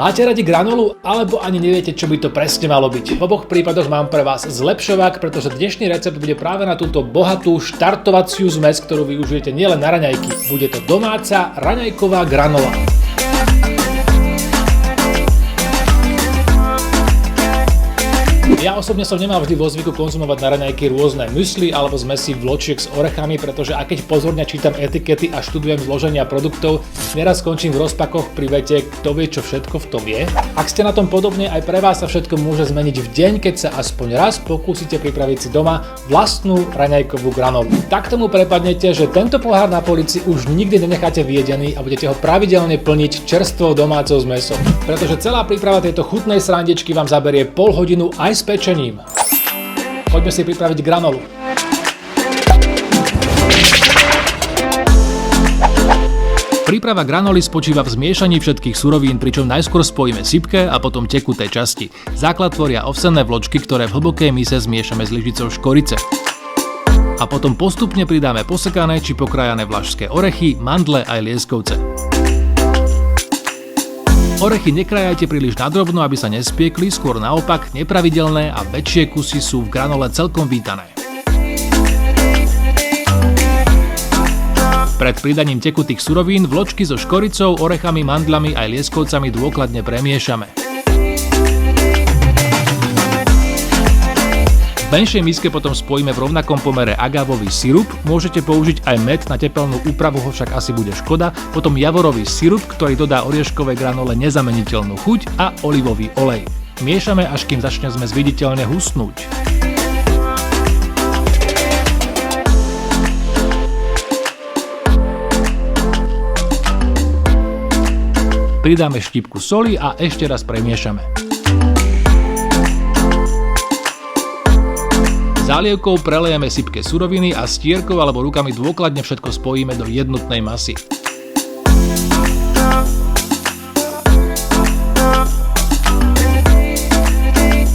Máte radi granolu, alebo ani neviete, čo by to presne malo byť? V oboch prípadoch mám pre vás zlepšovák, pretože dnešný recept bude práve na túto bohatú štartovaciu zmes, ktorú využijete nielen na raňajky. Bude to domáca raňajková granola. Ja osobne som nemal vždy vo zvyku konzumovať na raňajky rôzne mysli alebo zmesy vločiek s orechami, pretože aj keď pozorne čítam etikety a študujem zloženia produktov, neraz skončím v rozpakoch pri vete, kto vie, čo všetko v tom je. Ak ste na tom podobne, aj pre vás sa všetko môže zmeniť v deň, keď sa aspoň raz pokúsite pripraviť si doma vlastnú raňajkovú granolu. Tak tomu prepadnete, že tento pohár na polici už nikdy nenecháte vyjedený a budete ho pravidelne plniť čerstvou domácou zmesou. Pretože celá príprava tejto chutnej srandičky vám zaberie pol hodinu aj s pečením. Poďme si pripraviť granolu. Príprava granoly spočíva v zmiešaní všetkých surovín, pričom najskôr spojíme sypké a potom tekuté časti. Základ tvoria ovsené vločky, ktoré v hlbokej mise zmiešame s lyžicou škorice. A potom postupne pridáme posekané či pokrájané vlašské orechy, mandle aj lieskovce. Orechy nekrájajte príliš nadrobno, aby sa nespiekli, skôr naopak nepravidelné a väčšie kusy sú v granole celkom vítané. Pred pridaním tekutých surovín vločky so škoricou, orechami, mandlami aj lieskovcami dôkladne premiešame. V menšej miske potom spojíme v rovnakom pomere agávový sirup, môžete použiť aj med, na tepelnú úpravu ho však asi bude škoda, potom javorový sirup, ktorý dodá orieškovej granole nezameniteľnú chuť a olivový olej. Miešame, až kým začne zmes viditeľne husnúť. Pridáme štipku soli a ešte raz premiešame. Zálievkou prelejeme sypké suroviny a stierkou alebo rukami dôkladne všetko spojíme do jednotnej masy.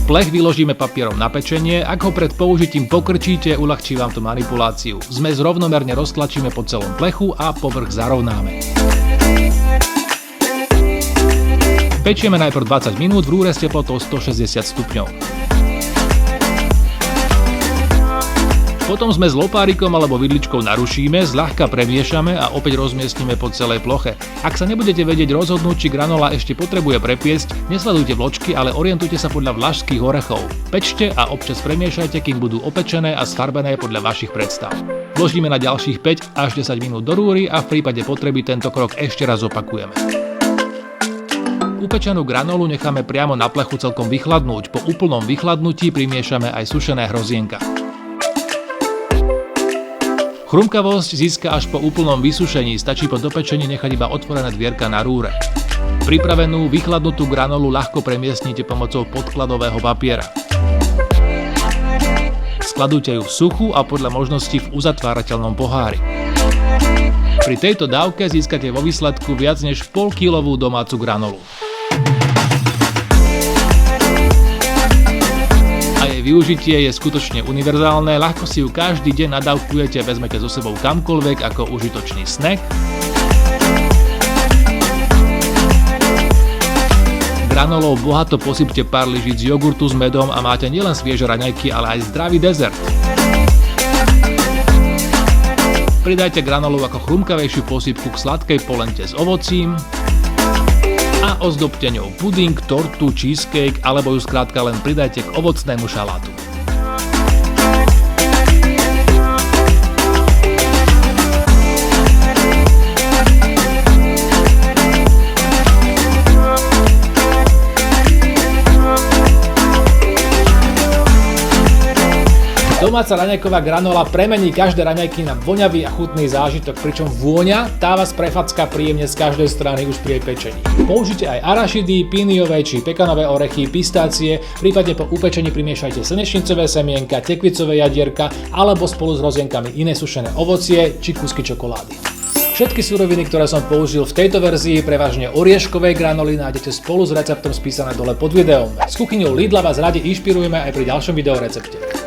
Plech vyložíme papierom na pečenie, ak ho pred použitím pokrčíte, uľahčí vám to manipuláciu. Zmes rovnomerne roztlačíme po celom plechu a povrch zarovnáme. Pečieme najprv 20 minút v rúre s teplotou 160 stupňov. Potom sme s lopárikom alebo vidličkou narušíme, zľahka premiešame a opäť rozmiestnime po celej ploche. Ak sa nebudete vedieť rozhodnúť, či granola ešte potrebuje prepiesť, nesledujte vločky, ale orientujte sa podľa vlašských orechov. Pečte a občas premiešajte, kým budú opečené a sfarbené podľa vašich predstav. Vložíme na ďalších 5 až 10 minút do rúry a v prípade potreby tento krok ešte raz opakujeme. Upečenú granolu necháme priamo na plechu celkom vychladnúť. Po úplnom vychladnutí primiešame aj sušené hrozienka. Chrumkavosť získa až po úplnom vysušení, stačí po dopečení nechať iba otvorené dvierka na rúre. Pripravenú vychladnutú granolu ľahko premiestnite pomocou podkladového papiera. Skladujte ju v suchu a podľa možností v uzatvárateľnom pohári. Pri tejto dávke získate vo výsledku viac než polkilovú domácu granolu. Využitie je skutočne univerzálne, ľahko si ju každý deň nadávkujete, vezmete so sebou kamkoľvek ako užitočný snack. Granolou bohato posypte pár lyžíc jogurtu s medom a máte nielen svieže raňajky, ale aj zdravý dezert. Pridajte granolu ako chrumkavejšiu posypku k sladkej polente s ovocím a ozdobte ňou puding, tortu, cheesecake alebo ju skrátka len pridajte k ovocnému šalátu. Domáca raňajková granola premení každé raňajky na voňavý a chutný zážitok, pričom vôňa tá vás prefacká príjemne z každej strany už pri jej pečení. Použite aj arašidy, píniové či pekanové orechy, pistácie, prípadne po upečení primiešajte slnečnicové semienka, tekvicové jadierka alebo spolu s hrozienkami iné sušené ovocie či kúsky čokolády. Všetky suroviny, ktoré som použil v tejto verzii, prevažne orieškovej granoly, nájdete spolu s receptom spísané dole pod videom. S kuchyňou Lidla vás radi inšpirujeme aj pri ďalšom videorecepte.